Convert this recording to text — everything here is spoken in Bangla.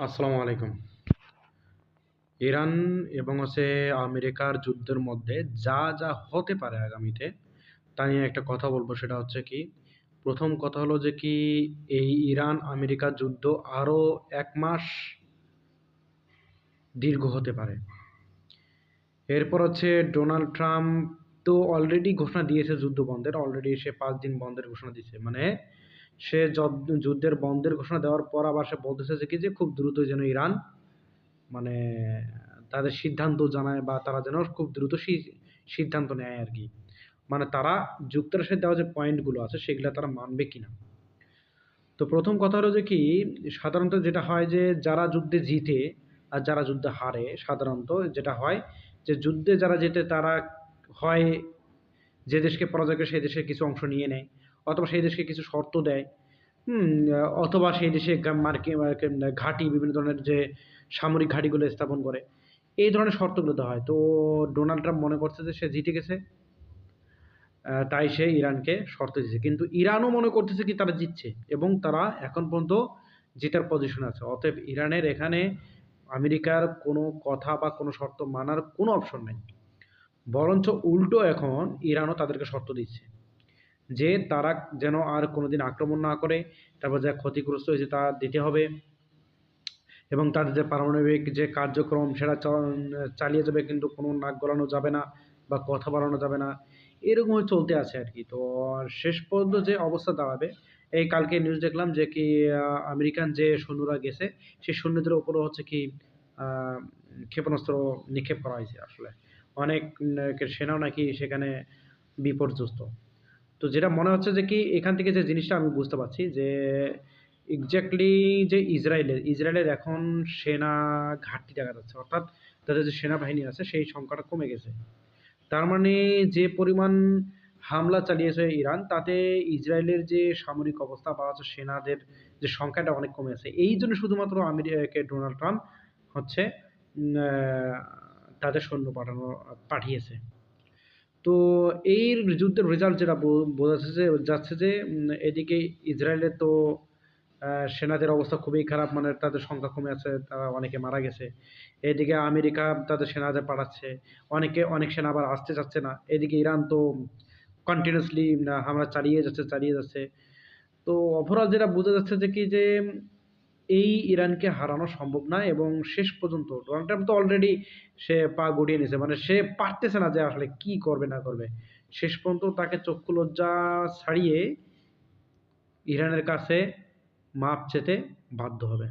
আসসালামু আলাইকুম। ইরান এবং আমেরিকার যুদ্ধের মধ্যে যা হতে পারে আগামীতে, তা নিয়ে একটা কথা বলবো। সেটা হচ্ছে কি, প্রথম কথা হলো যে কি, এই ইরান-আমেরিকা যুদ্ধ আরো ১ মাস দীর্ঘ হতে পারে। এরপর ডোনাল্ড ট্রাম্প তো অলরেডি ঘোষণা দিয়েছে যুদ্ধ বন্ধের। অলরেডি সে ৫ দিন বন্ধের ঘোষণা দিয়েছে। মানে সে যুদ্ধের বন্ধের ঘোষণা দেওয়ার পর আবার সে বলতেছে যে কি, যে খুব দ্রুত যেন ইরান মানে তাদের সিদ্ধান্ত জানায়, বা তারা যেন খুব দ্রুত সিদ্ধান্ত নেয় আরকি। মানে তারা যুক্তরাষ্ট্রের দেওয়া যে পয়েন্টগুলো আছে সেগুলা তারা মানবে কিনা। তো প্রথম কথা হলো যে কি, সাধারণত যেটা হয় যে যারা যুদ্ধে জিতে আর যারা যুদ্ধে হারে, সাধারণত যেটা হয় যে যুদ্ধে যারা জেতে তারা হয় যে দেশকে পরাজয় করে সেই দেশের কিছু অংশ নিয়ে নেয়, অথবা সেই দেশকে কিছু শর্ত দেয়। হুম, অথবা সেই দেশে ঘাঁটি, বিভিন্ন ধরনের যে সামরিক ঘাঁটিগুলো স্থাপন করে। এই ধরনের শর্তগুলো দেওয়া হয়। তো ডোনাল্ড ট্রাম্প মনে করছে যে সে জিতে গেছে। তাই সে ইরানকে শর্ত দিয়েছে। কিন্তু ইরানও মনে করতেছে কি তারা জিতছে, এবং তারা এখন পর্যন্ত জেতার পজিশনে আছে। অতএব ইরানের এখানে আমেরিকার কোনো কথা বা কোনো শর্ত মানার কোনো অপশন নাই। বরঞ্চ উল্টো এখন ইরানও তাদেরকে শর্ত দিচ্ছে যে তারা যেন আর কোনোদিন আক্রমণ না করে, তারপর যা ক্ষতিগ্রস্ত হয়েছে তা দিতে হবে, এবং তাদের যে পারমাণবিক যে কার্যক্রম সেটা চালিয়ে যাবে, কিন্তু কোনো নাক গলানো যাবে না বা কথা বাড়ানো যাবে না। এরকমই চলতে আছে আরকি। তো শেষ পর্যন্ত যে অবস্থা দাঁড়াবে, এই কালকে নিউজ দেখলাম যে কি, আমেরিকান যে সৈন্যরা গেছে, সেই সৈন্যদের উপরও আ ক্ষেপণাস্ত্র নিক্ষেপ করা হয়েছে আসলে। অনেক সেনাও নাকি সেখানে বিপর্যস্ত। তো যেটা মনে হচ্ছে যে কি, এখান থেকে যে জিনিসটা আমি বুঝতে পারছি যে এক্সাক্টলি যে ইসরায়েলের এখন সেনা ঘাটতি দেখা যাচ্ছে। অর্থাৎ তাদের যে সেনাবাহিনী আছে সেই সংখ্যাটা কমে গেছে। তার মানে যে পরিমাণ হামলা চালিয়েছে ইরান, তাতে ইসরায়েলের যে সামরিক অবস্থা বা সেনাদের যে সংখ্যাটা অনেক কমে আছে। এইজন্য শুধুমাত্র ডোনাল্ড ট্রাম্প হচ্ছে উম আ তাদের সৈন্য পাঠিয়েছে। তো এই যুদ্ধের রেজাল্ট যেটা বোঝা যাচ্ছে যে এদিকে ইসরায়েলের তো সেনাদের অবস্থা খুবই খারাপ, মানে তাদের সংখ্যা কমে আছে, তারা অনেকে মারা গেছে। এদিকে আমেরিকা তাদের সেনাদের পাঠাচ্ছে। অনেক সেনা আবার আসতে চাচ্ছে না। এদিকে ইরান তো কন্টিনিউয়াসলি হামলা চালিয়ে যাচ্ছে। তো ওভারঅল যেটা বোঝা যাচ্ছে যে কি, যে এই ইরানকে হারানো সম্ভব না, এবং শেষ পর্যন্ত ডোনাল্ড ট্রাম্প তো অলরেডি সে পা গুটিয়ে নিছে। মানে সে পারতেছে না যে আসলে কি করবে না করবে। শেষ পর্যন্ত তাকে চক্ষু লজ্জা ছাড়িয়ে ইরানের কাছে মাপ চেতে বাধ্য হবে।